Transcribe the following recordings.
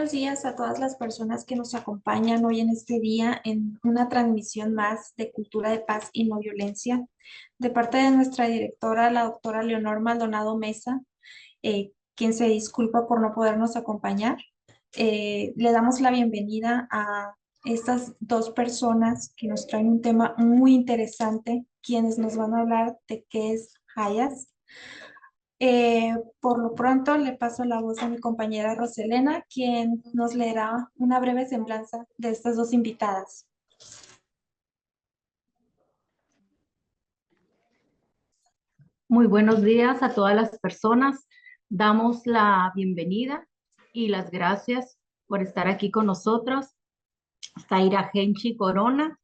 buenos días a todas las personas que nos acompañan hoy en este día en una transmisión más de Cultura de Paz y No Violencia, de parte de nuestra directora, la doctora Leonor Maldonado Mesa, quien se disculpa por no podernos acompañar. Le damos la bienvenida a estas dos personas que nos traen un tema muy interesante, quienes nos van a hablar de qué es Hayas. Por lo pronto le paso la voz a mi compañera Roselena, quien nos leerá una breve semblanza de estas dos invitadas. Muy buenos días a todas las personas. Damos la bienvenida y las gracias por estar aquí con nosotros. Zaira Genchi Corona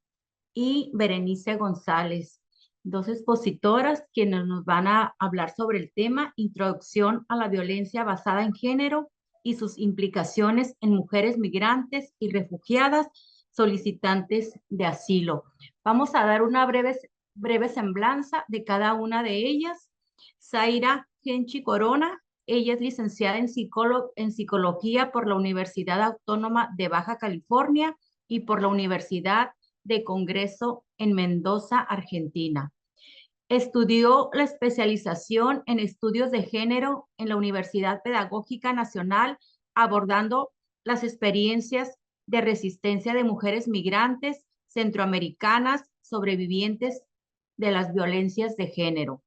y Berenice González, dos expositoras quienes nos van a hablar sobre el tema Introducción a la violencia basada en género y sus implicaciones en mujeres migrantes y refugiadas solicitantes de asilo. Vamos a dar una breve semblanza de cada una de ellas. Zaira Genchi Corona, ella es licenciada en psicología por la Universidad Autónoma de Baja California y por la Universidad de Congreso en Mendoza, Argentina. Estudió la especialización en estudios de género en la Universidad Pedagógica Nacional, abordando las experiencias de resistencia de mujeres migrantes centroamericanas sobrevivientes de las violencias de género.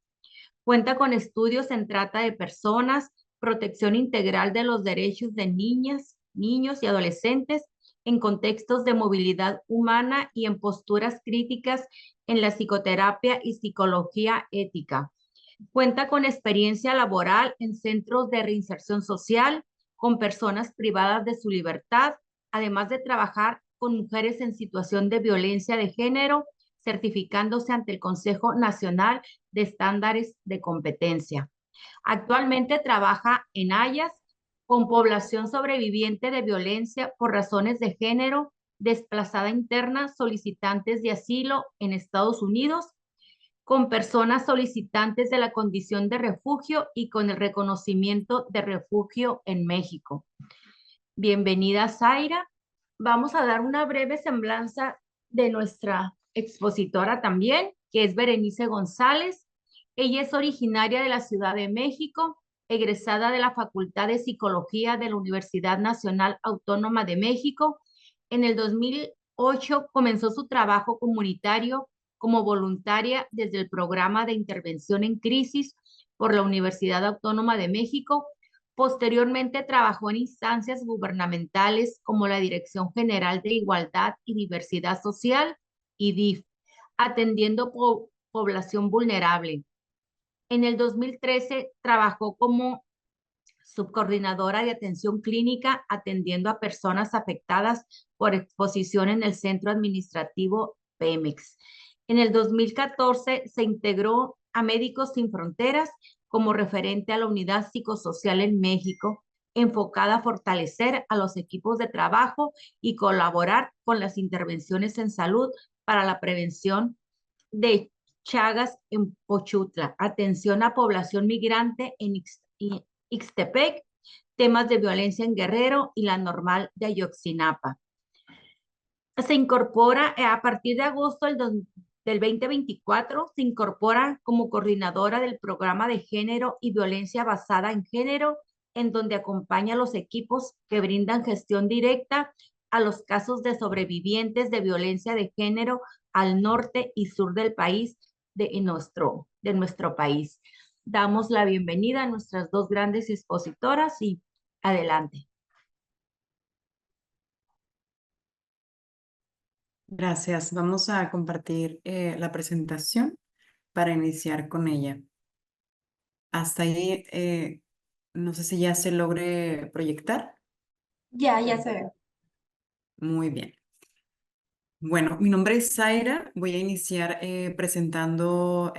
Cuenta con estudios en trata de personas, protección integral de los derechos de niñas, niños y adolescentes en contextos de movilidad humana y en posturas críticas en la psicoterapia y psicología ética. Cuenta con experiencia laboral en centros de reinserción social con personas privadas de su libertad, además de trabajar con mujeres en situación de violencia de género, certificándose ante el Consejo Nacional de Estándares de Competencia. Actualmente trabaja en Hayas con población sobreviviente de violencia por razones de género, desplazada interna, solicitantes de asilo en Estados Unidos, con personas solicitantes de la condición de refugio y con el reconocimiento de refugio en México. Bienvenida, Zaira. Vamos a dar una breve semblanza de nuestra expositora también, que es Berenice González. Ella es originaria de la Ciudad de México, egresada de la Facultad de Psicología de la Universidad Nacional Autónoma de México. En el 2008 comenzó su trabajo comunitario como voluntaria desde el programa de intervención en crisis por la Universidad Autónoma de México. Posteriormente trabajó en instancias gubernamentales como la Dirección General de Igualdad y Diversidad Social y DIF, atendiendo población vulnerable. En el 2013 trabajó como subcoordinadora de atención clínica, atendiendo a personas afectadas por exposición en el centro administrativo Pemex. En el 2014 se integró a Médicos Sin Fronteras como referente a la unidad psicosocial en México, enfocada a fortalecer a los equipos de trabajo y colaborar con las intervenciones en salud para la prevención de Chagas en Pochutla, atención a población migrante en Ixtepec, temas de violencia en Guerrero y la normal de Ayotzinapa. Se incorpora a partir de agosto del 2024, se incorpora como coordinadora del programa de género y violencia basada en género, en donde acompaña a los equipos que brindan gestión directa a los casos de sobrevivientes de violencia de género al norte y sur del país, de nuestro país. Damos la bienvenida a nuestras dos grandes expositoras y adelante. Gracias. Vamos a compartir la presentación para iniciar con ella. Hasta ahí, no sé si ya se logre proyectar. Ya se ve. Muy bien. Bueno, mi nombre es Zaira. Voy a iniciar presentando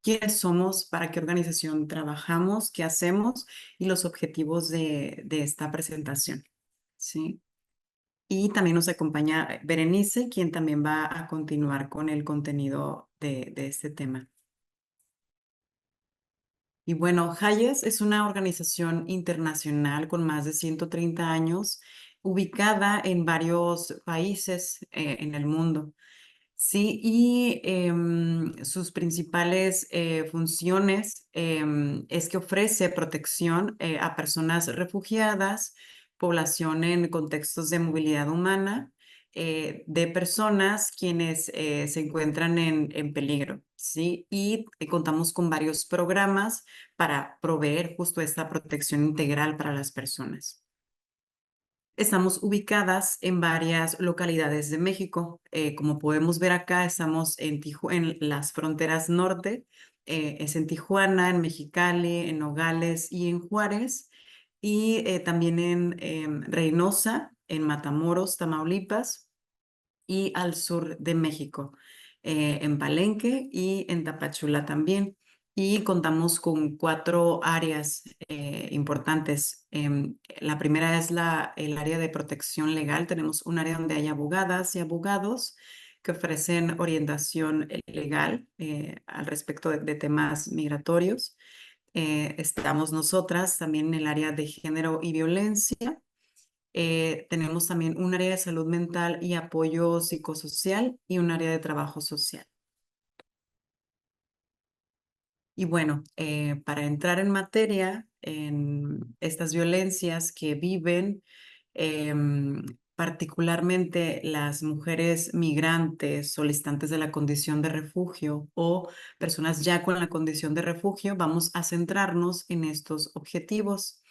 quiénes somos, para qué organización trabajamos, qué hacemos y los objetivos de esta presentación. ¿Sí? Y también nos acompaña Berenice, quien también va a continuar con el contenido de este tema. Y bueno, Hayes es una organización internacional con más de 130 años, ubicada en varios países en el mundo. Sí, y sus principales funciones es que ofrece protección a personas refugiadas, población en contextos de movilidad humana, de personas quienes se encuentran en peligro, ¿sí? Y contamos con varios programas para proveer justo esta protección integral para las personas. Estamos ubicadas en varias localidades de México. Como podemos ver acá, estamos en las fronteras norte. Es en Tijuana, en Mexicali, en Nogales y en Juárez. Y también en Reynosa, en Matamoros, Tamaulipas y al sur de México, en Palenque y en Tapachula también. Y contamos con 4 áreas importantes. La primera es el área de protección legal. Tenemos un área donde hay abogadas y abogados que ofrecen orientación legal al respecto de temas migratorios. Estamos nosotras también en el área de género y violencia. Tenemos también un área de salud mental y apoyo psicosocial y un área de trabajo social. Y bueno, para entrar en materia, en estas violencias que viven particularmente las mujeres migrantes, solicitantes de la condición de refugio o personas ya con la condición de refugio, vamos a centrarnos en estos objetivos.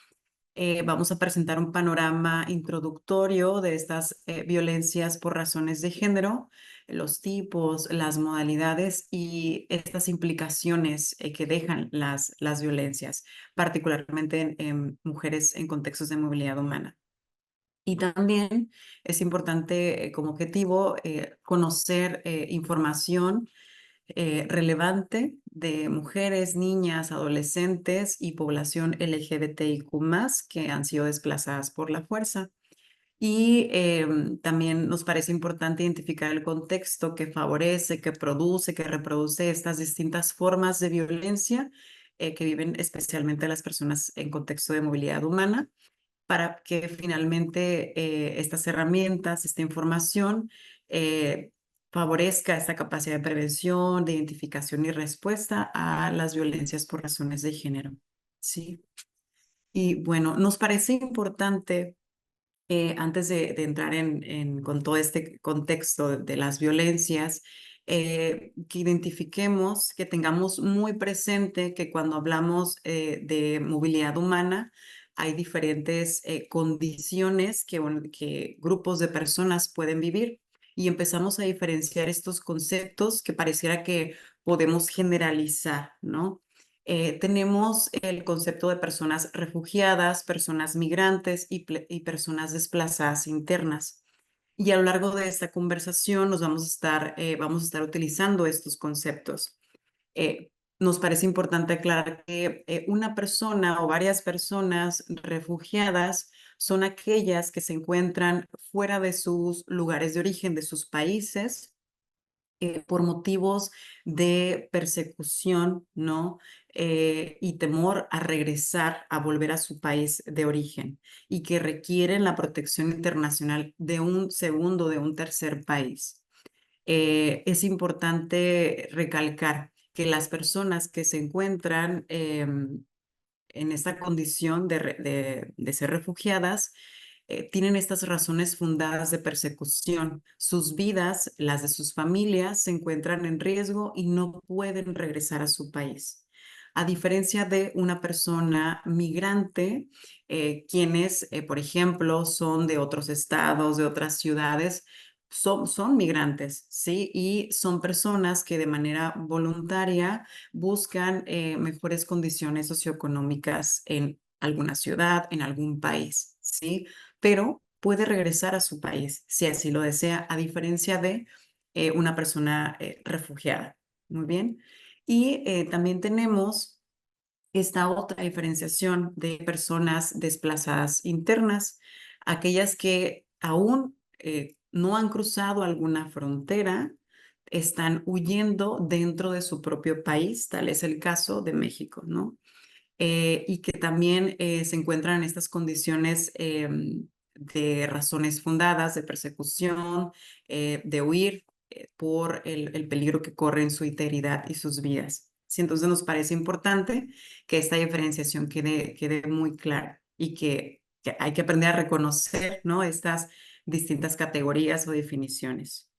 Vamos a presentar un panorama introductorio de estas violencias por razones de género, los tipos, las modalidades y estas implicaciones que dejan las violencias, particularmente en mujeres en contextos de movilidad humana. Y también es importante como objetivo conocer información relevante de mujeres, niñas, adolescentes y población LGBTIQ+, que han sido desplazadas por la fuerza. Y también nos parece importante identificar el contexto que favorece, que produce, que reproduce estas distintas formas de violencia que viven especialmente las personas en contexto de movilidad humana, para que finalmente estas herramientas, esta información, favorezca esta capacidad de prevención, de identificación y respuesta a las violencias por razones de género. Sí. Y bueno, nos parece importante, antes de entrar con todo este contexto de las violencias, que identifiquemos, que tengamos muy presente que cuando hablamos de movilidad humana, hay diferentes condiciones que grupos de personas pueden vivir y empezamos a diferenciar estos conceptos que pareciera que podemos generalizar, ¿no? Tenemos el concepto de personas refugiadas, personas migrantes y personas desplazadas internas. Y a lo largo de esta conversación vamos a estar utilizando estos conceptos. Nos parece importante aclarar que una persona o varias personas refugiadas son aquellas que se encuentran fuera de sus lugares de origen, de sus países, por motivos de persecución, ¿no? Y temor a regresar, a volver a su país de origen y que requieren la protección internacional de un segundo, de un tercer país. Es importante recalcar que las personas que se encuentran en esta condición de ser refugiadas, tienen estas razones fundadas de persecución. Sus vidas, las de sus familias, se encuentran en riesgo y no pueden regresar a su país. A diferencia de una persona migrante, quienes, por ejemplo, son de otros estados, de otras ciudades, son migrantes, ¿sí? Y son personas que de manera voluntaria buscan mejores condiciones socioeconómicas en alguna ciudad, en algún país, ¿sí? Pero puede regresar a su país si así lo desea, a diferencia de una persona refugiada. Muy bien. Y también tenemos esta otra diferenciación de personas desplazadas internas, aquellas que aún no han cruzado alguna frontera, están huyendo dentro de su propio país, tal es el caso de México, ¿no? y que también se encuentran en estas condiciones de razones fundadas, de persecución, de huir por el peligro que corre en su integridad y sus vidas. Sí, entonces nos parece importante que esta diferenciación quede muy clara y que hay que aprender a reconocer, ¿no?, estas distintas categorías o definiciones.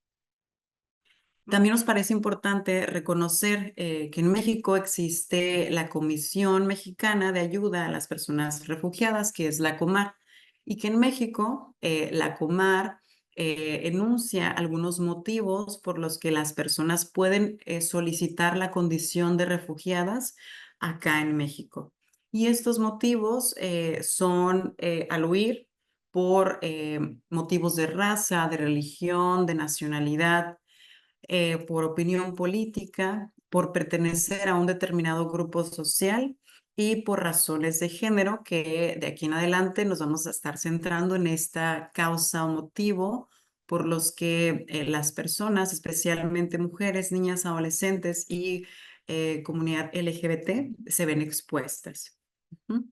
También nos parece importante reconocer que en México existe la Comisión Mexicana de Ayuda a las Personas Refugiadas, que es la COMAR, y que en México la COMAR enuncia algunos motivos por los que las personas pueden solicitar la condición de refugiadas acá en México. Y estos motivos son al huir por motivos de raza, de religión, de nacionalidad, por opinión política, por pertenecer a un determinado grupo social y por razones de género, que de aquí en adelante nos vamos a estar centrando en esta causa o motivo por los que las personas, especialmente mujeres, niñas, adolescentes y comunidad LGBT, se ven expuestas. Ujú.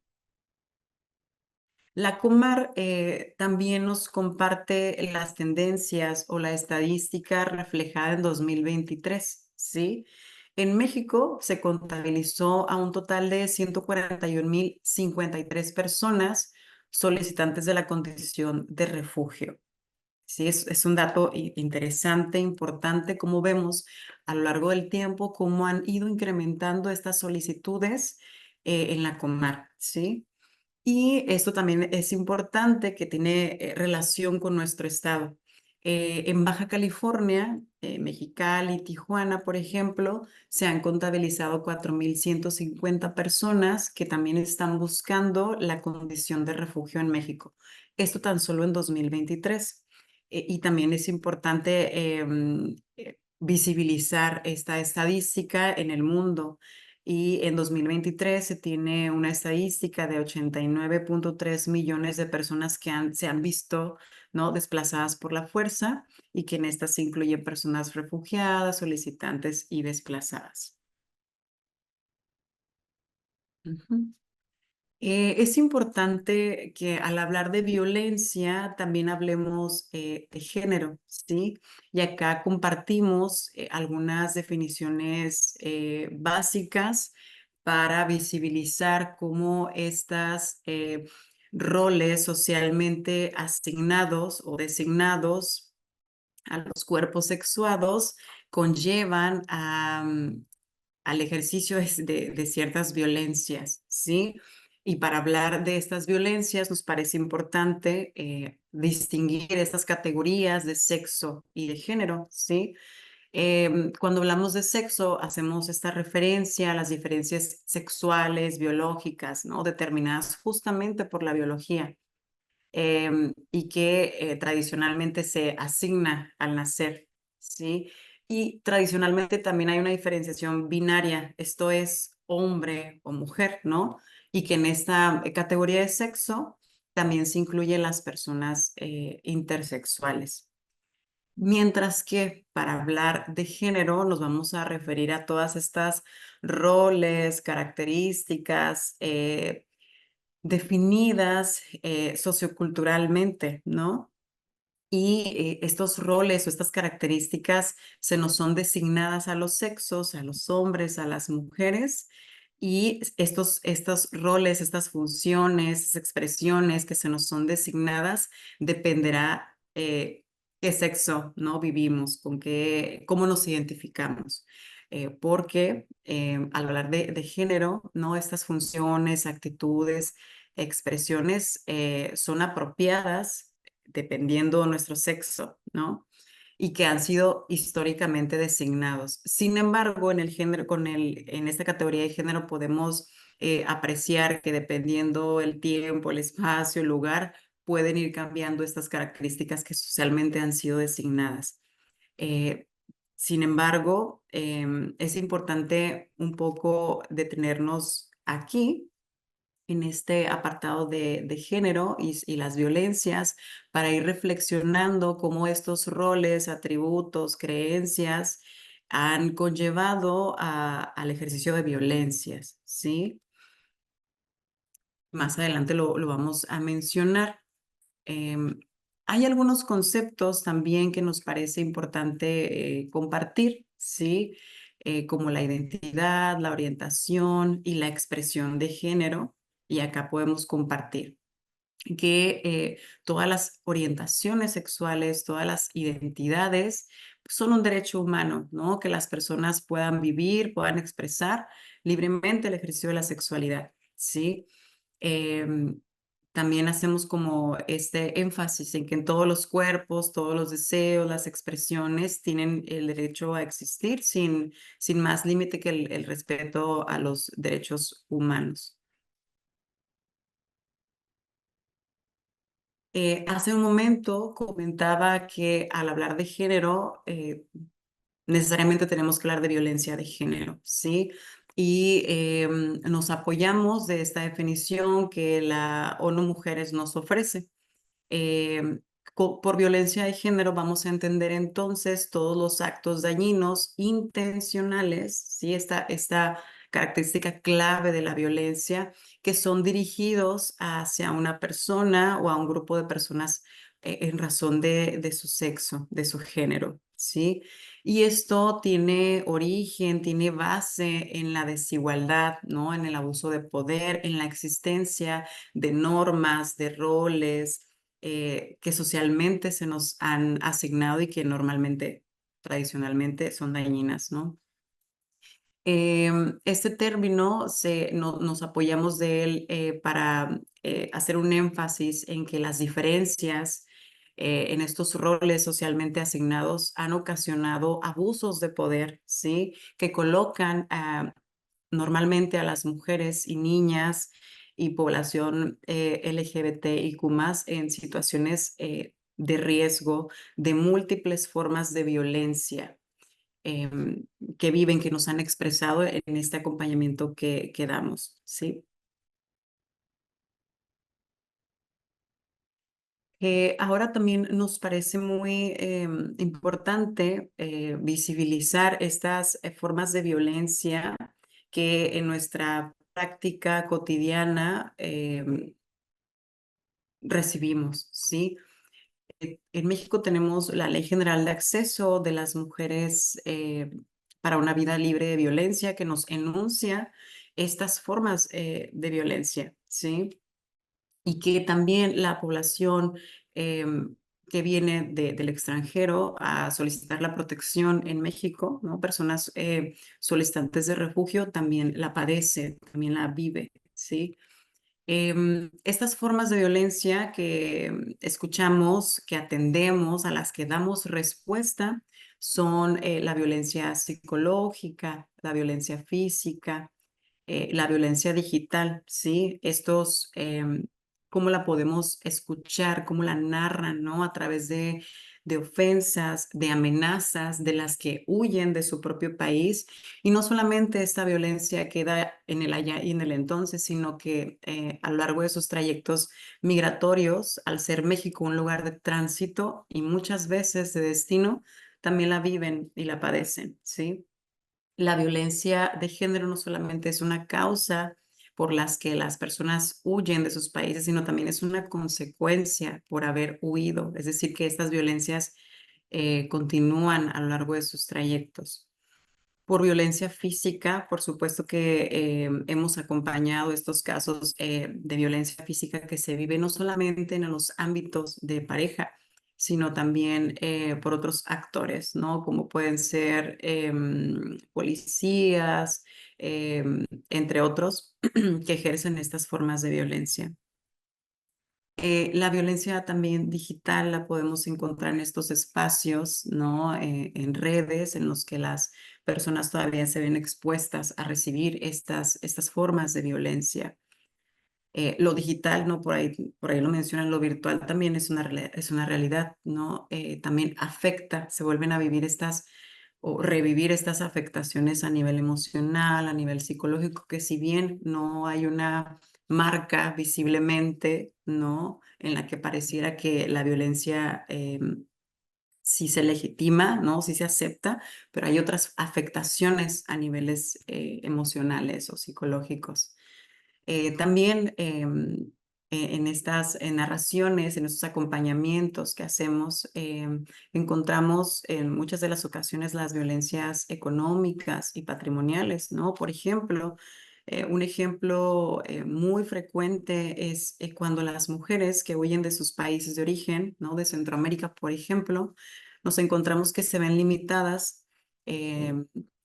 La Comar también nos comparte las tendencias o la estadística reflejada en 2023, ¿sí? En México se contabilizó a un total de 141,053 personas solicitantes de la condición de refugio. Sí, es un dato interesante, importante, como vemos a lo largo del tiempo, cómo han ido incrementando estas solicitudes en la Comar, ¿sí? Y esto también es importante, que tiene relación con nuestro estado. En Baja California, Mexicali, Tijuana, por ejemplo, se han contabilizado 4,150 personas que también están buscando la condición de refugio en México. Esto tan solo en 2023. Y también es importante visibilizar esta estadística en el mundo. Y en 2023 se tiene una estadística de 89,3 millones de personas que se han visto, ¿no?, desplazadas por la fuerza, y que en estas se incluyen personas refugiadas, solicitantes y desplazadas. Ujú. Es importante que al hablar de violencia también hablemos de género, ¿sí? Y acá compartimos algunas definiciones básicas para visibilizar cómo estas roles socialmente asignados o designados a los cuerpos sexuados conllevan al ejercicio de ciertas violencias, ¿sí? Y para hablar de estas violencias nos parece importante distinguir estas categorías de sexo y de género, ¿sí? Cuando hablamos de sexo, hacemos esta referencia a las diferencias sexuales, biológicas, ¿no?, determinadas justamente por la biología, y que tradicionalmente se asigna al nacer, ¿sí? Y tradicionalmente también hay una diferenciación binaria, esto es hombre o mujer, ¿no? Y que en esta categoría de sexo también se incluyen las personas intersexuales. Mientras que para hablar de género nos vamos a referir a todas estas roles, características, definidas socioculturalmente, ¿no? Y estos roles o estas características se nos son designadas a los sexos, a los hombres, a las mujeres, y estos roles, estas funciones, estas expresiones que se nos son designadas, dependerá qué sexo, ¿no?, vivimos, cómo nos identificamos. Porque al hablar de género, ¿no?, estas funciones, actitudes, expresiones son apropiadas dependiendo de nuestro sexo, ¿no? Y que han sido históricamente designados. Sin embargo, en el género, en esta categoría de género podemos apreciar que dependiendo el tiempo, el espacio, el lugar, pueden ir cambiando estas características que socialmente han sido designadas. Eh, Sin embargo, es importante un poco detenernos aquí en este apartado de género y las violencias, para ir reflexionando cómo estos roles, atributos, creencias han conllevado al ejercicio de violencias, ¿sí? Más adelante lo vamos a mencionar. Hay algunos conceptos también que nos parece importante compartir, ¿sí? Como la identidad, la orientación y la expresión de género. Y acá podemos compartir que todas las orientaciones sexuales, todas las identidades son un derecho humano, ¿no? Que las personas puedan vivir, puedan expresar libremente el ejercicio de la sexualidad, ¿sí? Em, También hacemos como este énfasis en que en todos los cuerpos, todos los deseos, las expresiones tienen el derecho a existir sin más límite que el respeto a los derechos humanos. Hace un momento comentaba que al hablar de género, necesariamente tenemos que hablar de violencia de género, ¿sí? Y nos apoyamos de esta definición que la ONU Mujeres nos ofrece. Eh, por violencia de género vamos a entender entonces todos los actos dañinos intencionales, ¿sí? Esta característica clave de la violencia que son dirigidos hacia una persona o a un grupo de personas en razón de su sexo, de su género, ¿sí? Y esto tiene origen, tiene base en la desigualdad, ¿no? En el abuso de poder, en la existencia de normas, de roles que socialmente se nos han asignado y que normalmente, tradicionalmente, son dañinas, ¿no? Este término nos apoyamos de él para hacer un énfasis en que las diferencias en estos roles socialmente asignados han ocasionado abusos de poder, ¿sí? Que colocan normalmente a las mujeres y niñas y población LGBTIQ+ en situaciones de riesgo de múltiples formas de violencia em, que viven, que nos han expresado en este acompañamiento que damos, ¿sí? Ahora también nos parece muy importante visibilizar estas formas de violencia que en nuestra práctica cotidiana recibimos, ¿sí? En México tenemos la Ley General de Acceso de las Mujeres para una vida libre de violencia que nos enuncia estas formas de violencia, ¿sí? Y que también la población que viene del extranjero a solicitar la protección en México, ¿no? Personas solicitantes de refugio también la padece, también la vive, ¿sí? Estas formas de violencia que escuchamos, que atendemos, a las que damos respuesta, son la violencia psicológica, la violencia física, la violencia digital, ¿sí? ¿Cómo la podemos escuchar? ¿Cómo la narran, ¿no? A través de ofensas, de amenazas, de las que huyen de su propio país. Y no solamente esta violencia queda en el allá y en el entonces, sino que a lo largo de esos trayectos migratorios, al ser México un lugar de tránsito y muchas veces de destino, también la viven y la padecen, ¿sí? La violencia de género no solamente es una causa por las que las personas huyen de sus países, sino también es una consecuencia por haber huido. Es decir, que estas violencias continúan a lo largo de sus trayectos. Por violencia física, por supuesto que hemos acompañado estos casos de violencia física que se vive no solamente en los ámbitos de pareja, sino también por otros actores, ¿no? Como pueden ser policías, entre otros, que ejercen estas formas de violencia. La violencia también digital la podemos encontrar en estos espacios, ¿no? En redes en los que las personas todavía se ven expuestas a recibir estas formas de violencia. Lo digital, ¿no? Por ahí lo mencionan, lo virtual también es una realidad, ¿no? También afecta, se vuelven a vivir o revivir estas afectaciones a nivel emocional, a nivel psicológico, que si bien no hay una marca visiblemente, ¿no? En la que pareciera que la violencia sí se legitima, ¿no? Sí se acepta, pero hay otras afectaciones a niveles emocionales o psicológicos. También en estas narraciones, en estos acompañamientos que hacemos, encontramos en muchas de las ocasiones las violencias económicas y patrimoniales, ¿no? Por ejemplo, un ejemplo muy frecuente es cuando las mujeres que huyen de sus países de origen, ¿no? De Centroamérica, por ejemplo, nos encontramos que se ven limitadas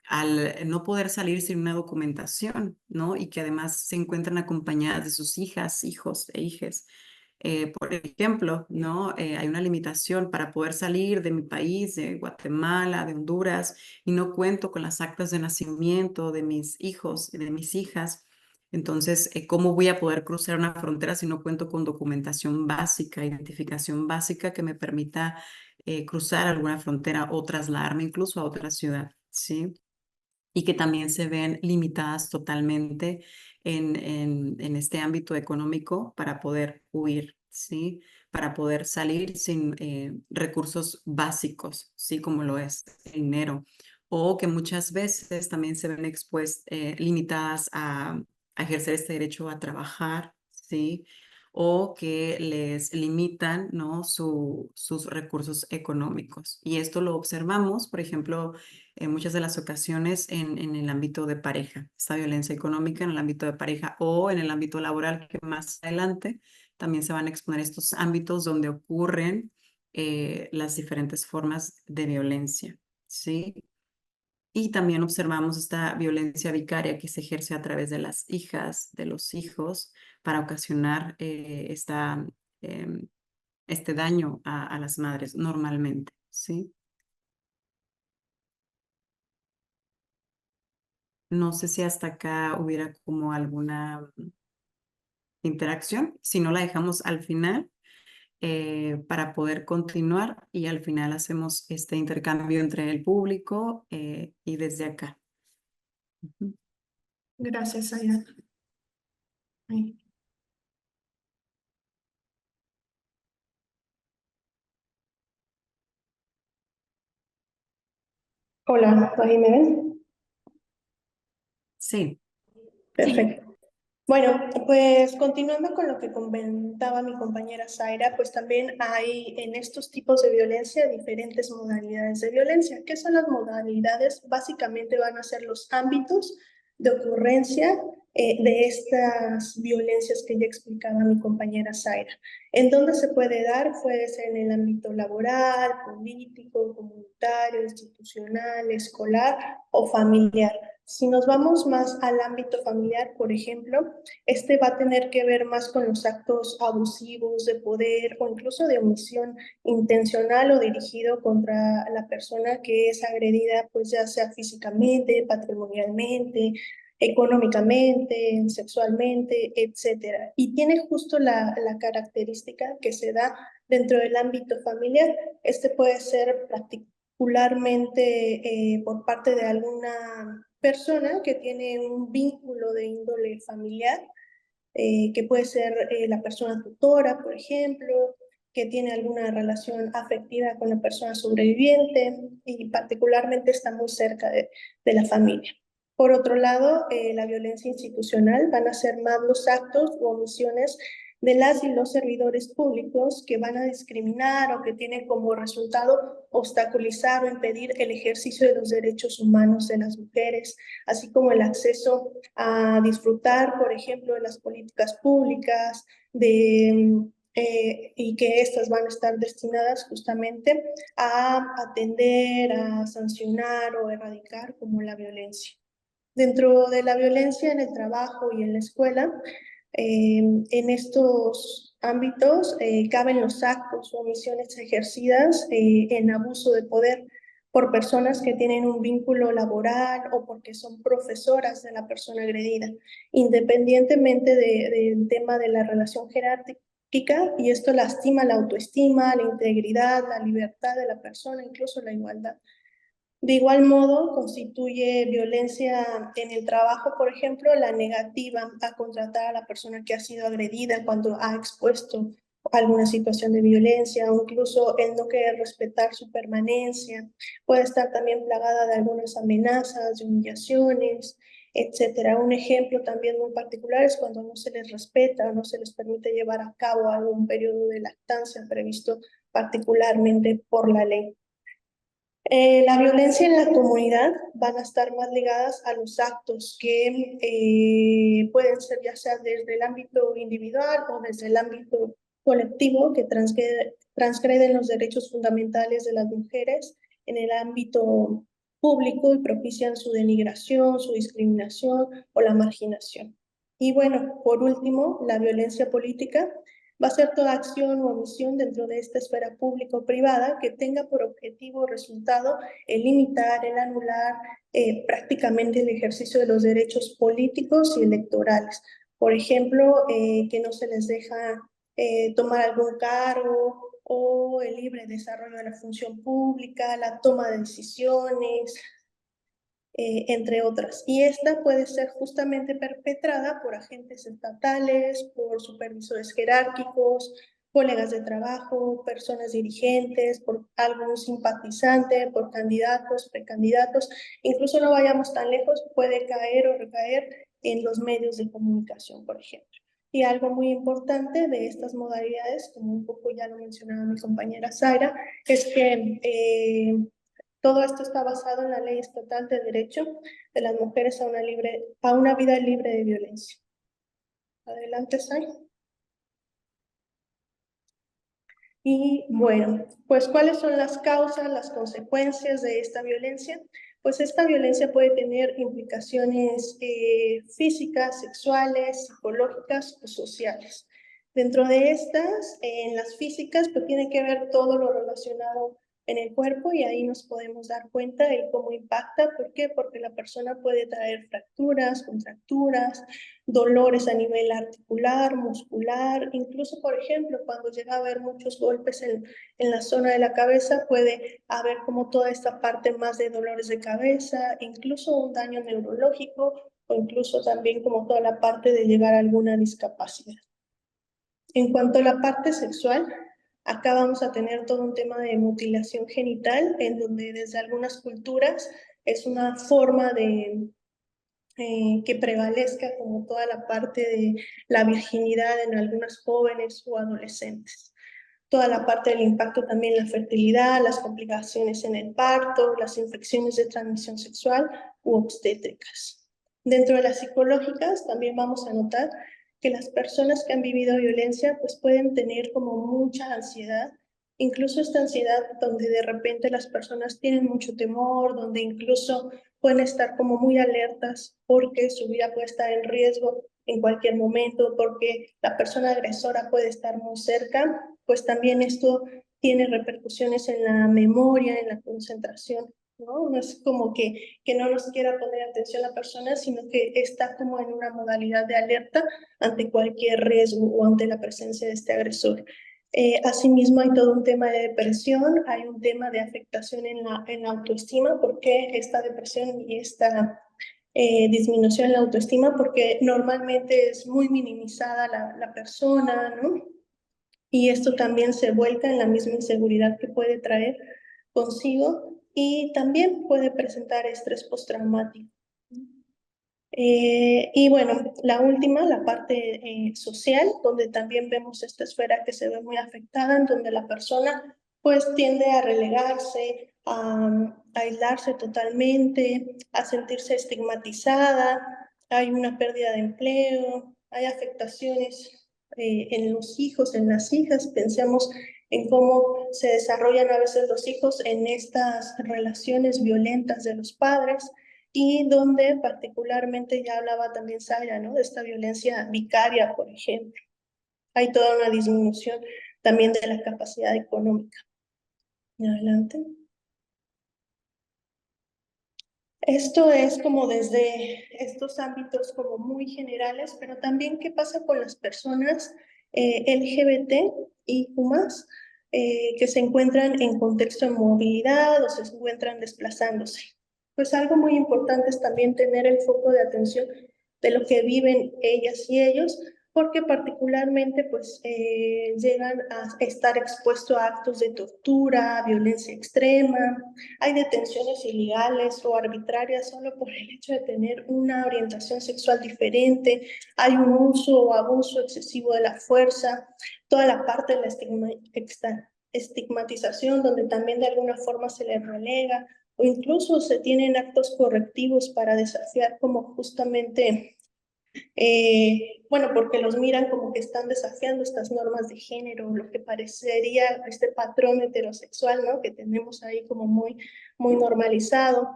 al no poder salir sin una documentación, ¿no? Y que además se encuentran acompañadas de sus hijas, hijos e hijes. Por ejemplo, ¿no? Hay una limitación para poder salir de mi país, de Guatemala, de Honduras, y no cuento con las actas de nacimiento de mis hijos y de mis hijas. Entonces, ¿cómo voy a poder cruzar una frontera si no cuento con documentación básica, identificación básica que me permita cruzar alguna frontera o trasladarme incluso a otra ciudad? ¿Sí? Y que también se ven limitadas totalmente en este ámbito económico para poder huir, ¿sí? Para poder salir sin recursos básicos, ¿sí? Como lo es el dinero. O que muchas veces también se ven limitadas a ejercer este derecho a trabajar, ¿sí? O que les limitan, ¿no? Sus recursos económicos. Y esto lo observamos, por ejemplo, en muchas de las ocasiones en el ámbito de pareja, esta violencia económica en el ámbito de pareja o en el ámbito laboral, que más adelante también se van a exponer estos ámbitos donde ocurren las diferentes formas de violencia, ¿sí? Y también observamos esta violencia vicaria que se ejerce a través de las hijas, de los hijos, para ocasionar em, este daño a las madres normalmente, ¿sí? No sé si hasta acá hubiera como alguna interacción, si no la dejamos al final para poder continuar y al final hacemos este intercambio entre el público y desde acá. Ujú. Gracias, Aida. Ay. Hola, ¿ahí me ven? Sí, Perfecto. Bueno, pues continuando con lo que comentaba mi compañera Zaira, pues también hay en estos tipos de violencia diferentes modalidades de violencia. ¿Qué son las modalidades? Básicamente van a ser los ámbitos de ocurrencia de estas violencias que ya explicaba mi compañera Zaira. ¿En dónde se puede dar? Puede ser en el ámbito laboral, político, comunitario, institucional, escolar o familiar. Si nos vamos más al ámbito familiar, por ejemplo, este va a tener que ver más con los actos abusivos de poder o incluso de omisión intencional o dirigido contra la persona que es agredida, pues ya sea físicamente, patrimonialmente, económicamente, sexualmente, etcétera. Y tiene justo la característica que se da dentro del ámbito familiar. Este puede ser particularmente por parte de alguna persona que tiene un vínculo de índole familiar, que puede ser la persona tutora, por ejemplo, que tiene alguna relación afectiva con la persona sobreviviente y particularmente está muy cerca de la familia. Por otro lado, la violencia institucional van a ser más los actos u omisiones de las y los servidores públicos que van a discriminar o que tienen como resultado obstaculizar o impedir el ejercicio de los derechos humanos de las mujeres, así como el acceso a disfrutar, por ejemplo, de las políticas públicas, y que estas van a estar destinadas justamente a atender, a sancionar o erradicar como la violencia. Dentro de la violencia en el trabajo y en la escuela, en estos ámbitos caben los actos o omisiones ejercidas en abuso de poder por personas que tienen un vínculo laboral o porque son profesoras de la persona agredida, independientemente del tema de la relación jerárquica, y esto lastima la autoestima, la integridad, la libertad de la persona, incluso la igualdad. De igual modo, constituye violencia en el trabajo, por ejemplo, la negativa a contratar a la persona que ha sido agredida cuando ha expuesto alguna situación de violencia o incluso el no querer respetar su permanencia. Puede estar también plagada de algunas amenazas, de humillaciones, etcétera. Un ejemplo también muy particular es cuando no se les respeta o no se les permite llevar a cabo algún periodo de lactancia previsto particularmente por la ley. La violencia en la comunidad van a estar más ligadas a los actos que pueden ser ya sea desde el ámbito individual o desde el ámbito colectivo que transgreden los derechos fundamentales de las mujeres en el ámbito público y propician su denigración, su discriminación o la marginación. Y bueno, por último, la violencia política va a ser toda acción o omisión dentro de esta esfera pública o privada que tenga por objetivo o resultado el limitar, el anular prácticamente el ejercicio de los derechos políticos y electorales. Por ejemplo, que no se les deja tomar algún cargo o el libre desarrollo de la función pública, la toma de decisiones, entre otras. Y esta puede ser justamente perpetrada por agentes estatales, por supervisores jerárquicos, colegas de trabajo, personas dirigentes, por algún simpatizante, por candidatos, precandidatos. Incluso no vayamos tan lejos, puede caer o recaer en los medios de comunicación, por ejemplo. Y algo muy importante de estas modalidades, como un poco ya lo mencionaba mi compañera Zaira, es que todo esto está basado en la Ley Estatal de Derecho de las Mujeres a una vida libre de violencia. Adelante, Sai. Y bueno, pues ¿cuáles son las causas, las consecuencias de esta violencia? Pues esta violencia puede tener implicaciones físicas, sexuales, psicológicas o sociales. Dentro de estas, en las físicas, pues tiene que ver todo lo relacionado en el cuerpo y ahí nos podemos dar cuenta de cómo impacta. ¿Por qué? Porque la persona puede traer fracturas, contracturas, dolores a nivel articular, muscular, incluso, por ejemplo, cuando llega a haber muchos golpes en la zona de la cabeza, puede haber como toda esta parte más de dolores de cabeza, incluso un daño neurológico o incluso también como toda la parte de llegar a alguna discapacidad. En cuanto a la parte sexual, acá vamos a tener todo un tema de mutilación genital, en donde desde algunas culturas es una forma de que prevalezca como toda la parte de la virginidad en algunas jóvenes o adolescentes. Toda la parte del impacto también en la fertilidad, las complicaciones en el parto, las infecciones de transmisión sexual u obstétricas. Dentro de las psicológicas también vamos a notar que las personas que han vivido violencia pues pueden tener como mucha ansiedad, incluso esta ansiedad donde de repente las personas tienen mucho temor, donde incluso pueden estar como muy alertas porque su vida puede estar en riesgo en cualquier momento, porque la persona agresora puede estar muy cerca, pues también esto tiene repercusiones en la memoria, en la concentración, ¿no? No es como que no nos quiera poner atención la persona, sino que está como en una modalidad de alerta ante cualquier riesgo o ante la presencia de este agresor. Asimismo, hay todo un tema de depresión, hay un tema de afectación en la autoestima, porque esta depresión y esta disminución en la autoestima, porque normalmente es muy minimizada la persona, ¿no? Y esto también se vuelca en la misma inseguridad que puede traer consigo y también puede presentar estrés postraumático. Y bueno, la última, la parte social, donde también vemos esta esfera que se ve muy afectada, en donde la persona pues tiende a relegarse, a aislarse totalmente, a sentirse estigmatizada, hay una pérdida de empleo, hay afectaciones en los hijos, en las hijas. Pensemos en cómo se desarrollan a veces los hijos en estas relaciones violentas de los padres y donde particularmente ya hablaba también Zaira, ¿no? De esta violencia vicaria, por ejemplo. Hay toda una disminución también de la capacidad económica. Adelante. Esto es como desde estos ámbitos como muy generales, pero también qué pasa con las personas LGBT y más que se encuentran en contexto de movilidad o se encuentran desplazándose. Pues algo muy importante es también tener el foco de atención de lo que viven ellas y ellos porque particularmente pues llegan a estar expuestos a actos de tortura, violencia extrema, hay detenciones ilegales o arbitrarias solo por el hecho de tener una orientación sexual diferente, hay un uso o abuso excesivo de la fuerza, toda la parte de la estigmatización donde también de alguna forma se les relega o incluso se tienen actos correctivos para desafiar como justamente bueno, porque los miran como que están desafiando estas normas de género, lo que parecería este patrón heterosexual, ¿no? Que tenemos ahí como muy normalizado.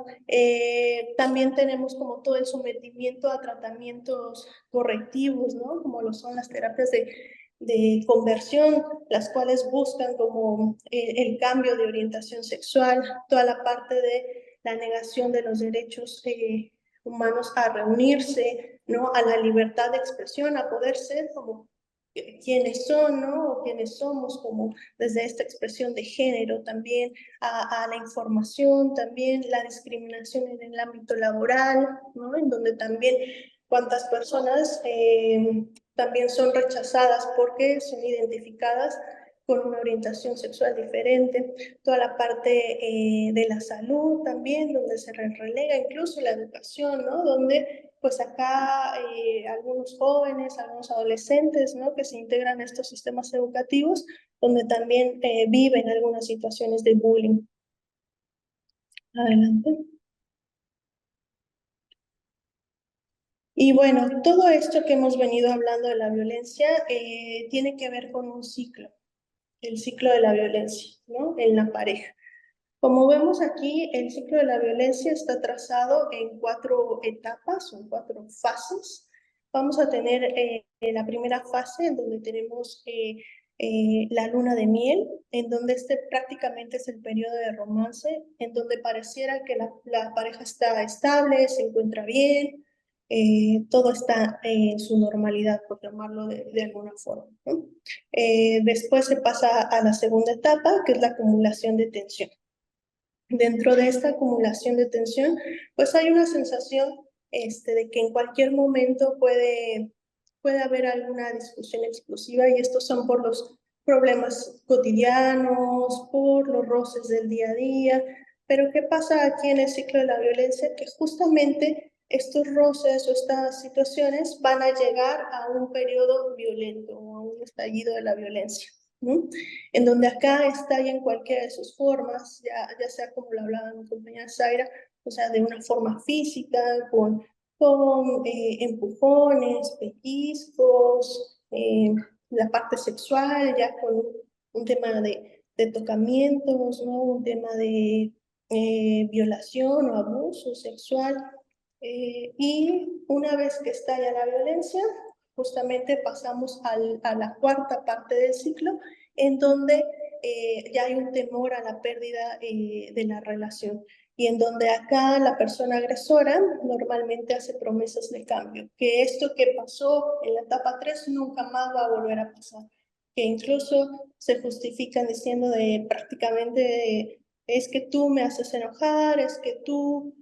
También tenemos como todo el sometimiento a tratamientos correctivos, ¿no? Como lo son las terapias de conversión, las cuales buscan como el cambio de orientación sexual, toda la parte de la negación de los derechos humanos a reunirse, ¿no? A la libertad de expresión, a poder ser como quienes son, ¿no? O quienes somos, como desde esta expresión de género también, a la información, también la discriminación en el ámbito laboral, ¿no? En donde también cuántas personas también son rechazadas porque son identificadas con una orientación sexual diferente, toda la parte de la salud también, donde se relega incluso la educación, ¿no? Donde pues acá algunos jóvenes, algunos adolescentes, ¿no? Que se integran a estos sistemas educativos, donde también viven algunas situaciones de bullying. Adelante. Y bueno, todo esto que hemos venido hablando de la violencia tiene que ver con un ciclo, el ciclo de la violencia, ¿no? En la pareja. Como vemos aquí, el ciclo de la violencia está trazado en 4 etapas o en 4 fases. Vamos a tener la primera fase en donde tenemos la luna de miel, en donde este prácticamente es el periodo de romance, en donde pareciera que la pareja está estable, se encuentra bien, todo está en su normalidad, por llamarlo de alguna forma, ¿no? Después se pasa a la segunda etapa, que es la acumulación de tensión. Dentro de esta acumulación de tensión, pues hay una sensación de que en cualquier momento puede haber alguna discusión explosiva y estos son por los problemas cotidianos, por los roces del día a día. Pero ¿qué pasa aquí en el ciclo de la violencia? Que justamente estos roces o estas situaciones van a llegar a un periodo violento o a un estallido de la violencia, ¿no? En donde acá estalla en cualquiera de sus formas, ya sea como lo hablaba mi compañera Zaira, o sea, de una forma física, con empujones, pellizcos, la parte sexual, ya con un tema de tocamientos, ¿no? Un tema de violación o abuso sexual. Y una vez que estalla la violencia, justamente pasamos a la cuarta parte del ciclo, en donde ya hay un temor a la pérdida de la relación y en donde acá la persona agresora normalmente hace promesas de cambio, que esto que pasó en la etapa 3 nunca más va a volver a pasar, que incluso se justifican diciendo de prácticamente es que tú me haces enojar, es que tú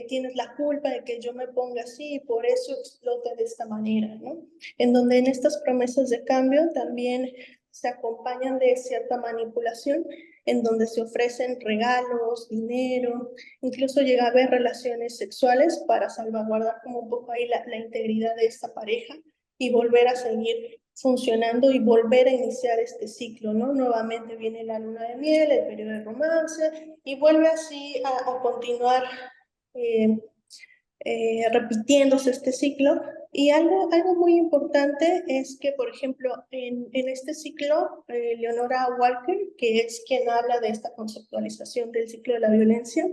tienes la culpa de que yo me ponga así y por eso explota de esta manera, ¿no? En donde en estas promesas de cambio también se acompañan de cierta manipulación, en donde se ofrecen regalos, dinero, incluso llega a haber relaciones sexuales para salvaguardar como un poco ahí la integridad de esta pareja y volver a seguir funcionando y volver a iniciar este ciclo, ¿no? Nuevamente viene la luna de miel, el periodo de romance y vuelve así a continuar repitiéndose este ciclo. Y algo muy importante es que, por ejemplo, en este ciclo, Leonora Walker, que es quien habla de esta conceptualización del ciclo de la violencia,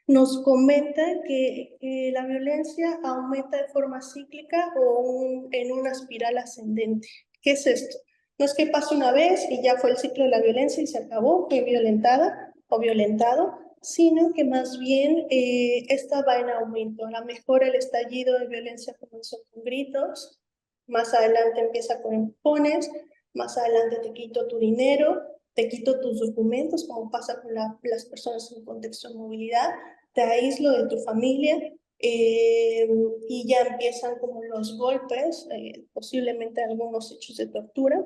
nos comenta que la violencia aumenta de forma cíclica o en una espiral ascendente. ¿Qué es esto? No es que pase una vez y ya fue el ciclo de la violencia y se acabó, fue violentada o violentado, sino que más bien esta va en aumento. A lo mejor el estallido de violencia comenzó con gritos, más adelante empieza con empujones, más adelante te quito tu dinero, te quito tus documentos, como pasa con las personas en contexto de movilidad, te aíslo de tu familia y ya empiezan como los golpes, posiblemente algunos hechos de tortura,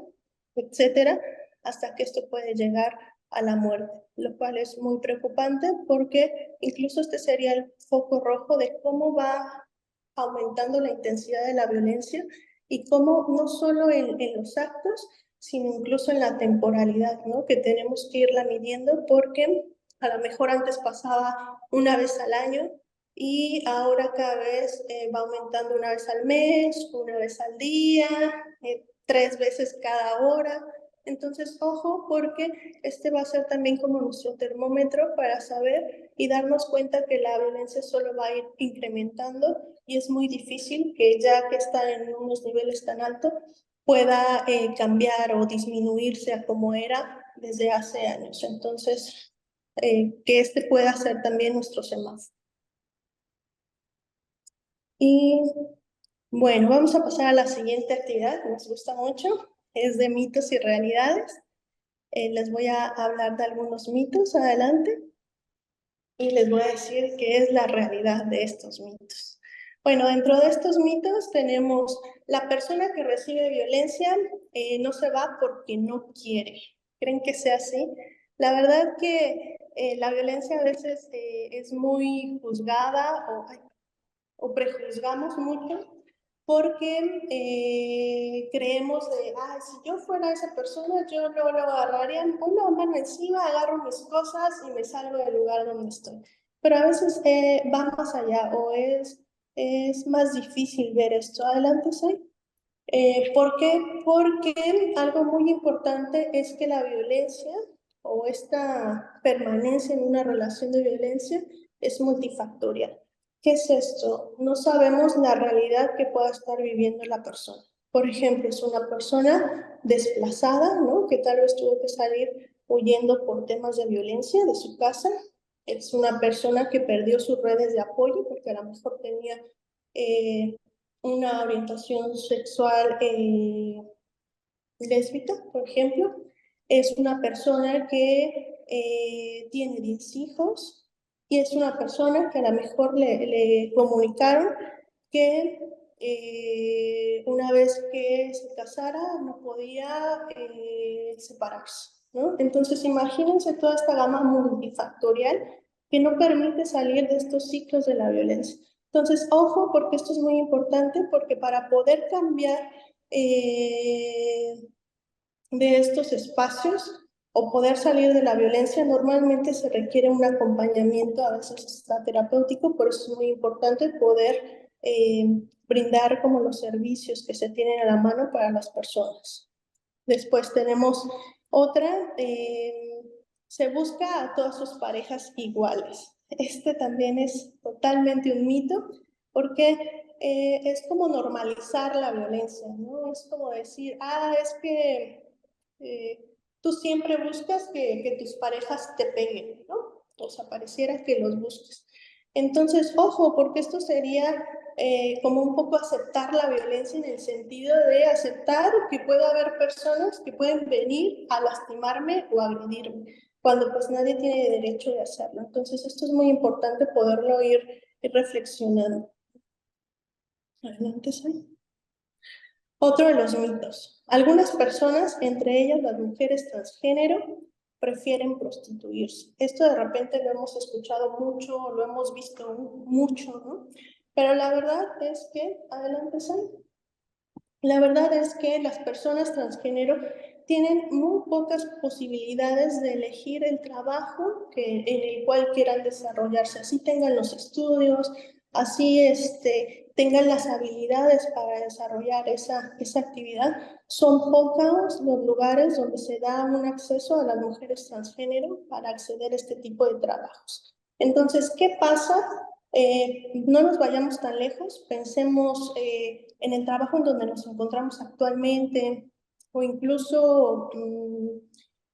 etcétera, hasta que esto puede llegar a la muerte, lo cual es muy preocupante porque incluso este sería el foco rojo de cómo va aumentando la intensidad de la violencia y cómo no solo en los actos, sino incluso en la temporalidad, ¿no? Que tenemos que irla midiendo porque a lo mejor antes pasaba una vez al año y ahora cada vez va aumentando una vez al mes, una vez al día, 3 veces cada hora. Entonces, ojo, porque este va a ser también como nuestro termómetro para saber y darnos cuenta que la violencia solo va a ir incrementando y es muy difícil que ya que está en unos niveles tan altos pueda cambiar o disminuirse a como era desde hace años. Entonces, que este pueda ser también nuestro semáforo. Y bueno, vamos a pasar a la siguiente actividad, nos gusta mucho, es de mitos y realidades. Les voy a hablar de algunos mitos adelante y les voy a decir qué es la realidad de estos mitos. Bueno, dentro de estos mitos tenemos la persona que recibe violencia no se va porque no quiere. ¿Creen que sea así? La verdad que la violencia a veces es muy juzgada o prejuzgamos mucho porque creemos de, si yo fuera esa persona, yo no lo agarraría una mano encima, agarro mis cosas y me salgo del lugar donde estoy. Pero a veces va más allá o es más difícil ver esto. Adelante, Sai. ¿Por qué? Porque algo muy importante es que la violencia o esta permanencia en una relación de violencia es multifactorial. ¿Qué es esto? No sabemos la realidad que pueda estar viviendo la persona. Por ejemplo, es una persona desplazada, ¿no? Que tal vez tuvo que salir huyendo por temas de violencia de su casa. Es una persona que perdió sus redes de apoyo porque a lo mejor tenía una orientación sexual lésbica, por ejemplo. Es una persona que tiene 10 hijos y es una persona que a lo mejor le comunicaron que una vez que se casara no podía separarse, ¿no? Entonces imagínense toda esta gama multifactorial que no permite salir de estos ciclos de la violencia. Entonces, ojo, porque esto es muy importante, porque para poder cambiar de estos espacios o poder salir de la violencia, normalmente se requiere un acompañamiento, a veces está terapéutico, por eso es muy importante poder brindar como los servicios que se tienen a la mano para las personas. Después tenemos otra, se busca a todas sus parejas iguales. Este también es totalmente un mito, porque es como normalizar la violencia, ¿no? Es como decir, es que tú siempre buscas que tus parejas te peguen, ¿no? O sea, pareciera que los busques. Entonces, ojo, porque esto sería como un poco aceptar la violencia en el sentido de aceptar que puede haber personas que pueden venir a lastimarme o agredirme, cuando pues nadie tiene derecho de hacerlo. Entonces, esto es muy importante poderlo ir reflexionando. Adelante, Sai. Otro de los mitos. Algunas personas, entre ellas las mujeres transgénero, prefieren prostituirse. Esto de repente lo hemos escuchado mucho, lo hemos visto mucho, ¿no? Pero la verdad es que, adelante, Sai. La verdad es que las personas transgénero tienen muy pocas posibilidades de elegir el trabajo en el cual quieran desarrollarse. Así tengan los estudios, así tengan las habilidades para desarrollar esa actividad. Son pocos los lugares donde se da un acceso a las mujeres transgénero para acceder a este tipo de trabajos. Entonces, ¿qué pasa? No nos vayamos tan lejos, pensemos en el trabajo en donde nos encontramos actualmente o incluso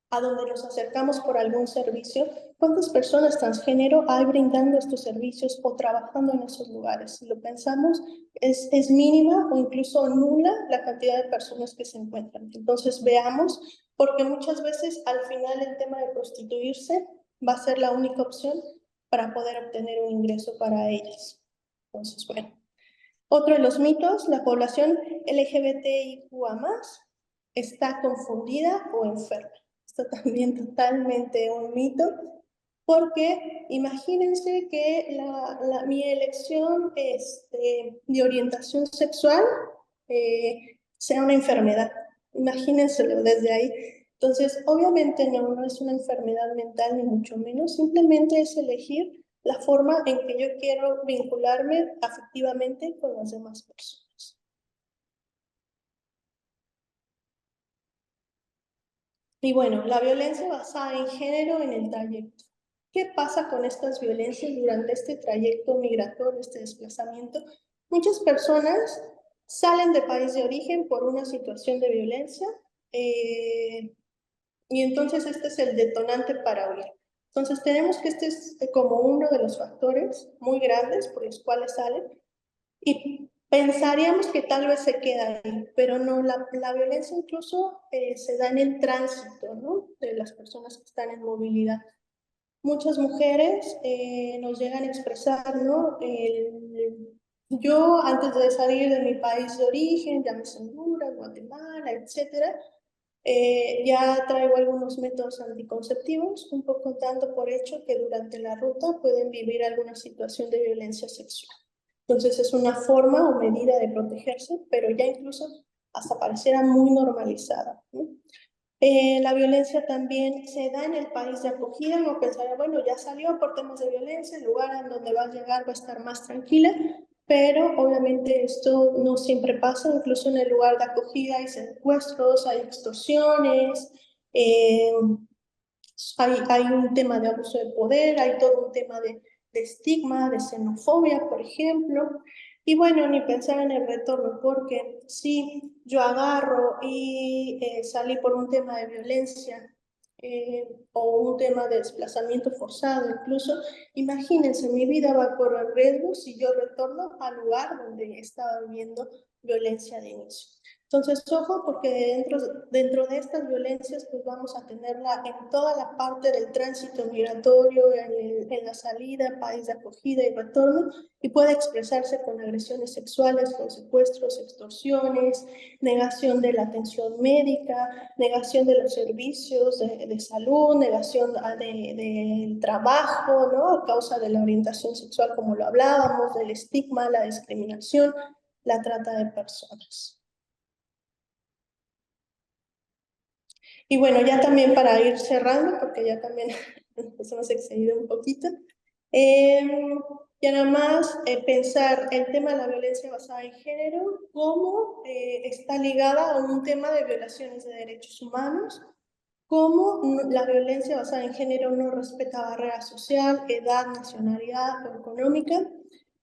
a donde nos acercamos por algún servicio. ¿Cuántas personas transgénero hay brindando estos servicios o trabajando en esos lugares? Si lo pensamos, es mínima o incluso nula la cantidad de personas que se encuentran. Entonces veamos, porque muchas veces al final el tema de prostituirse va a ser la única opción para poder obtener un ingreso para ellas. Entonces, bueno, Otro de los mitos, la población LGBTIQA+ está confundida o enferma. Esto también totalmente un mito, porque imagínense que mi elección de orientación sexual sea una enfermedad. Imagínenselo desde ahí. Entonces, obviamente no es una enfermedad mental, ni mucho menos, simplemente es elegir la forma en que yo quiero vincularme afectivamente con las demás personas. Y bueno, la violencia basada en género en el trayecto. ¿Qué pasa con estas violencias durante este trayecto migratorio, este desplazamiento? Muchas personas salen del país de origen por una situación de violencia y entonces este es el detonante para huir. Entonces tenemos que este es como uno de los factores muy grandes por los cuales salen y pensaríamos que tal vez se queda ahí, pero no, la violencia incluso se da en el tránsito, ¿no? De las personas que están en movilidad. Muchas mujeres nos llegan a expresar, ¿no? Yo antes de salir de mi país de origen, llámese Honduras, Guatemala, etcétera, ya traigo algunos métodos anticonceptivos, un poco dando por hecho que durante la ruta pueden vivir alguna situación de violencia sexual. Entonces es una forma o medida de protegerse, pero ya incluso hasta pareciera muy normalizada, ¿no? La violencia también se da en el país de acogida, uno pensaría, bueno, ya salió por temas de violencia, el lugar en donde va a llegar va a estar más tranquila, pero obviamente esto no siempre pasa, incluso en el lugar de acogida hay secuestros, hay extorsiones, hay un tema de abuso de poder, hay todo un tema de estigma, de xenofobia, por ejemplo. Y bueno, ni pensar en el retorno, porque si yo agarro y salí por un tema de violencia o un tema de desplazamiento forzado, incluso, imagínense, mi vida va a correr riesgo si yo retorno al lugar donde estaba viviendo violencia de inicio. Entonces, ojo, porque dentro de estas violencias, pues vamos a tenerla en toda la parte del tránsito migratorio, en la salida, país de acogida y retorno, y puede expresarse con agresiones sexuales, con secuestros, extorsiones, negación de la atención médica, negación de los servicios de salud, negación del trabajo, ¿no? A causa de la orientación sexual, como lo hablábamos, del estigma, la discriminación, la trata de personas. Y bueno, ya también para ir cerrando, porque ya también nos hemos excedido un poquito, ya nada más pensar el tema de la violencia basada en género, cómo está ligada a un tema de violaciones de derechos humanos, cómo la violencia basada en género no respeta barrera social, edad, nacionalidad o económica,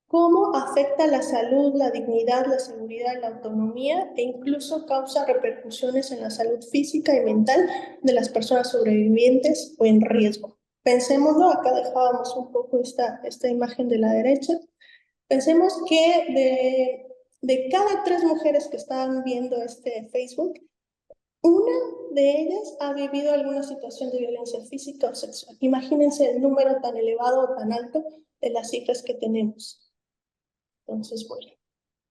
cómo afecta la salud, la dignidad, la seguridad y la autonomía e incluso causa repercusiones en la salud física y mental de las personas sobrevivientes o en riesgo. Pensémoslo, acá dejábamos un poco esta imagen de la derecha. Pensemos que de cada 3 mujeres que están viendo este Facebook, una de ellas ha vivido alguna situación de violencia física o sexual. Imagínense el número tan elevado o tan alto de las cifras que tenemos. Entonces, bueno,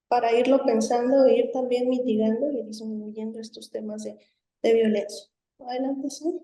para irlo pensando e ir también mitigando y disminuyendo estos temas de violencia. Adelante, sí.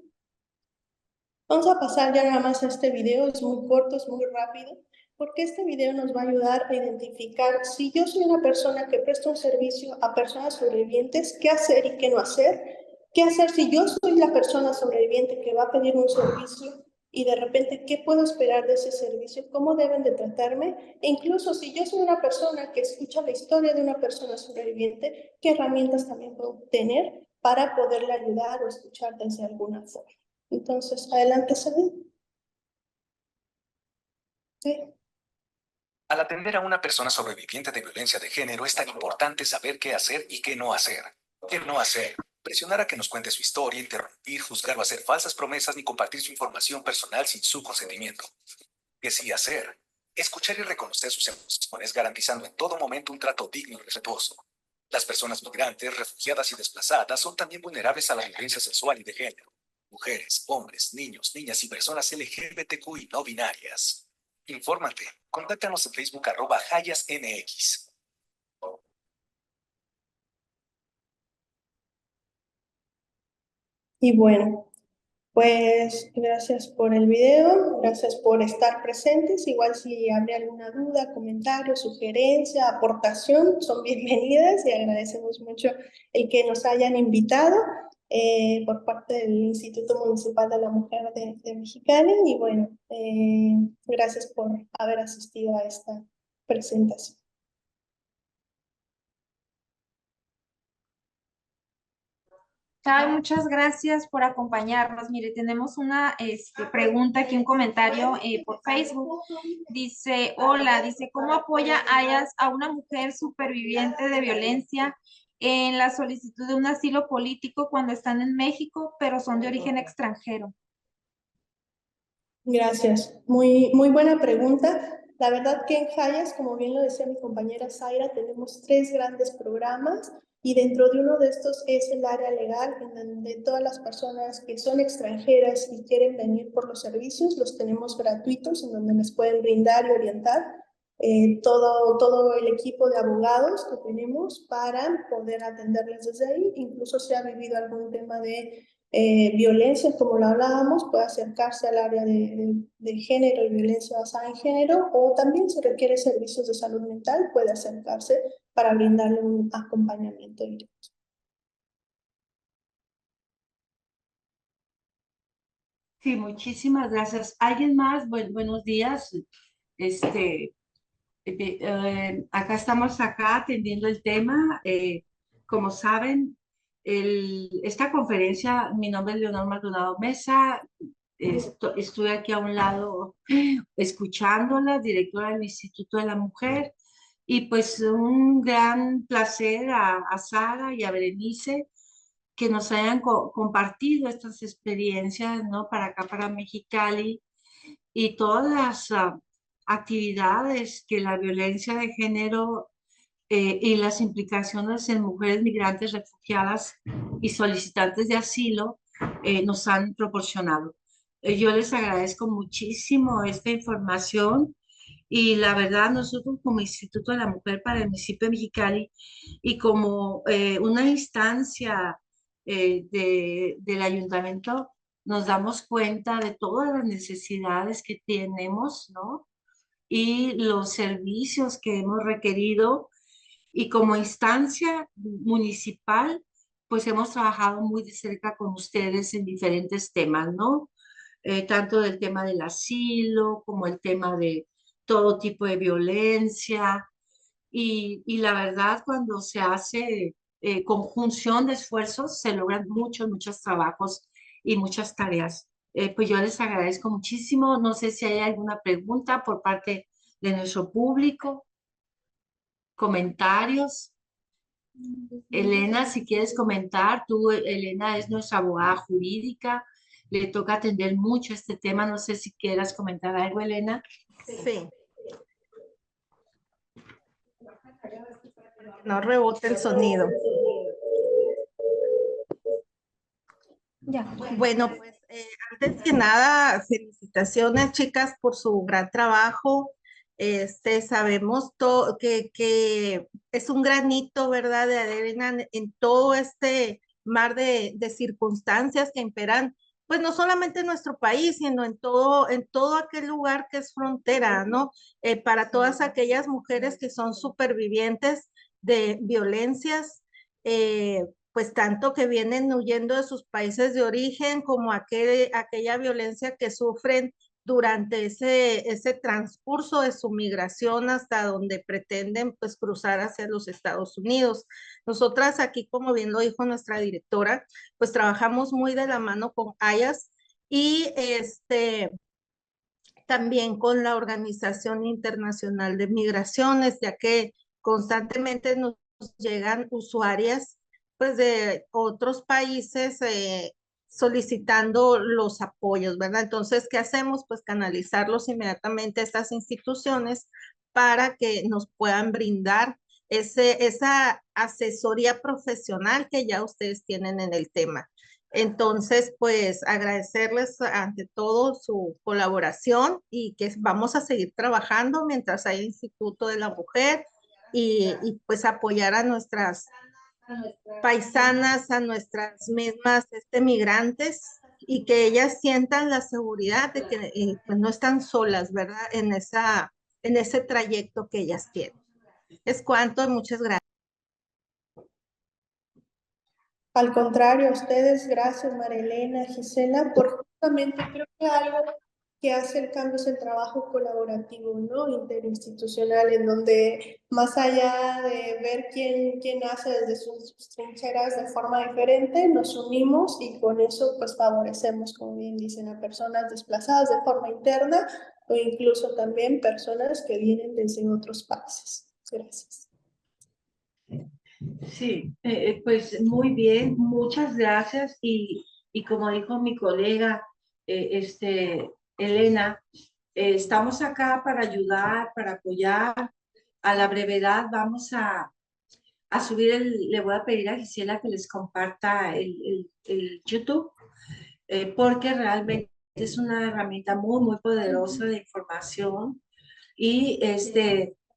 Vamos a pasar ya nada más a este video, es muy corto, es muy rápido, porque este video nos va a ayudar a identificar si yo soy una persona que presta un servicio a personas sobrevivientes, qué hacer y qué no hacer. ¿Qué hacer si yo soy la persona sobreviviente que va a pedir un servicio y de repente qué puedo esperar de ese servicio? ¿Cómo deben de tratarme? E incluso si yo soy una persona que escucha la historia de una persona sobreviviente, ¿qué herramientas también puedo tener para poderle ayudar o escuchar desde alguna forma? Entonces, adelante, Sabine. Sí. Al atender a una persona sobreviviente de violencia de género es tan importante saber qué hacer y qué no hacer. ¿Qué no hacer? Presionar a que nos cuente su historia, interrumpir, juzgar o hacer falsas promesas ni compartir su información personal sin su consentimiento. ¿Qué sí hacer? Escuchar y reconocer sus emociones garantizando en todo momento un trato digno y respetuoso. Las personas migrantes, refugiadas y desplazadas son también vulnerables a la violencia sexual y de género. Mujeres, hombres, niños, niñas y personas LGBTQ y no binarias. Infórmate. Contáctanos en Facebook @JayasMX. Y bueno, pues gracias por el video, gracias por estar presentes. Igual si habría alguna duda, comentario, sugerencia, aportación, son bienvenidas y agradecemos mucho el que nos hayan invitado por parte del Instituto Municipal de la Mujer de Mexicali. Y bueno, gracias por haber asistido a esta presentación. Muchas gracias por acompañarnos. Mire, tenemos una pregunta aquí, un comentario por Facebook. Dice, hola, dice, ¿cómo apoya AYAS a una mujer superviviente de violencia en la solicitud de un asilo político cuando están en México, pero son de origen extranjero? Gracias. Muy buena pregunta. La verdad que en Hayas, como bien lo decía mi compañera Zaira, tenemos 3 grandes programas y dentro de uno de estos es el área legal, en donde todas las personas que son extranjeras y quieren venir por los servicios, los tenemos gratuitos, en donde les pueden brindar y orientar todo el equipo de abogados que tenemos para poder atenderles desde ahí. Incluso si ha vivido algún tema de violencia, como lo hablábamos, puede acercarse al área de género y violencia basada en género, o también si requiere servicios de salud mental, puede acercarse para brindarle un acompañamiento directo. Sí, muchísimas gracias. ¿Alguien más? Buenos días. Este, acá estamos atendiendo el tema. Como saben, esta conferencia, mi nombre es Leonor Maldonado Mesa. Estuve aquí a un lado escuchándola, directora del Instituto de la Mujer. Y pues un gran placer a Sara y a Berenice que nos hayan compartido estas experiencias, ¿no? Para acá, para Mexicali, y todas las actividades que la violencia de género y las implicaciones en mujeres migrantes, refugiadas y solicitantes de asilo nos han proporcionado. Yo les agradezco muchísimo esta información y la verdad nosotros como Instituto de la Mujer para el municipio de Mexicali y como una instancia del ayuntamiento nos damos cuenta de todas las necesidades que tenemos, ¿no? Y los servicios que hemos requerido y como instancia municipal, pues hemos trabajado muy de cerca con ustedes en diferentes temas, ¿no? Tanto del tema del asilo como el tema de todo tipo de violencia. Y la verdad, cuando se hace conjunción de esfuerzos, se logran muchos trabajos y muchas tareas. Pues yo les agradezco muchísimo. No sé si hay alguna pregunta por parte de nuestro público, comentarios. Elena, si quieres comentar, tú, Elena, es nuestra abogada jurídica, le toca atender mucho este tema. No sé si quieras comentar algo, Elena. Sí. No rebote el sonido. Ya. Bueno, pues antes que nada, felicitaciones, chicas, por su gran trabajo. Sabemos que es un granito, ¿verdad?, de arena en todo este mar de circunstancias que imperan, pues no solamente en nuestro país, sino en todo aquel lugar que es frontera, ¿no? Para todas aquellas mujeres que son supervivientes de violencias, pues tanto que vienen huyendo de sus países de origen como aquella violencia que sufren durante ese transcurso de su migración hasta donde pretenden pues cruzar hacia los Estados Unidos. Nosotras aquí, como bien lo dijo nuestra directora, pues trabajamos muy de la mano con AYAS y también con la Organización Internacional de Migraciones, ya que constantemente nos llegan usuarias pues de otros países solicitando los apoyos, ¿verdad? Entonces, ¿qué hacemos? Pues canalizarlos inmediatamente a estas instituciones para que nos puedan brindar esa asesoría profesional que ya ustedes tienen en el tema. Entonces, pues agradecerles ante todo su colaboración y que vamos a seguir trabajando mientras hay Instituto de la Mujer y pues apoyar a paisanas, a nuestras mismas migrantes, y que ellas sientan la seguridad de que pues no están solas, ¿verdad? En ese trayecto que ellas tienen. Es cuanto, muchas gracias. Al contrario, a ustedes, gracias Marilena, Gisela, por justamente creo que algo que hace el cambio es el trabajo colaborativo, ¿no? Interinstitucional, en donde más allá de ver quién hace desde sus trincheras de forma diferente, nos unimos y con eso pues favorecemos, como bien dicen, a personas desplazadas de forma interna o incluso también personas que vienen desde otros países. Gracias. Sí, pues muy bien, muchas gracias y como dijo mi colega Elena, estamos acá para ayudar, para apoyar. A la brevedad vamos a subir le voy a pedir a Gisela que les comparta el YouTube, porque realmente es una herramienta muy poderosa de información y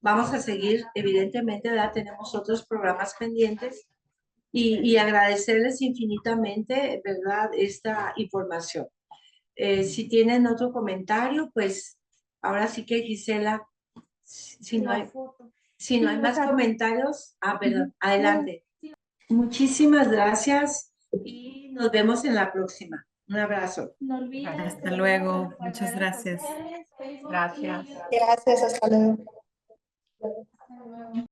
vamos a seguir, evidentemente, ¿verdad? Tenemos otros programas pendientes y agradecerles infinitamente, ¿verdad? Esta información. Si tienen otro comentario, pues ahora sí que Gisela, si no hay más comentarios, perdón, adelante. Muchísimas gracias y nos vemos en la próxima. Un abrazo. No olviden Hasta seguirnos luego. en Muchas redes gracias. sociales, Facebook Gracias. y YouTube. Gracias, hasta luego. Hasta luego.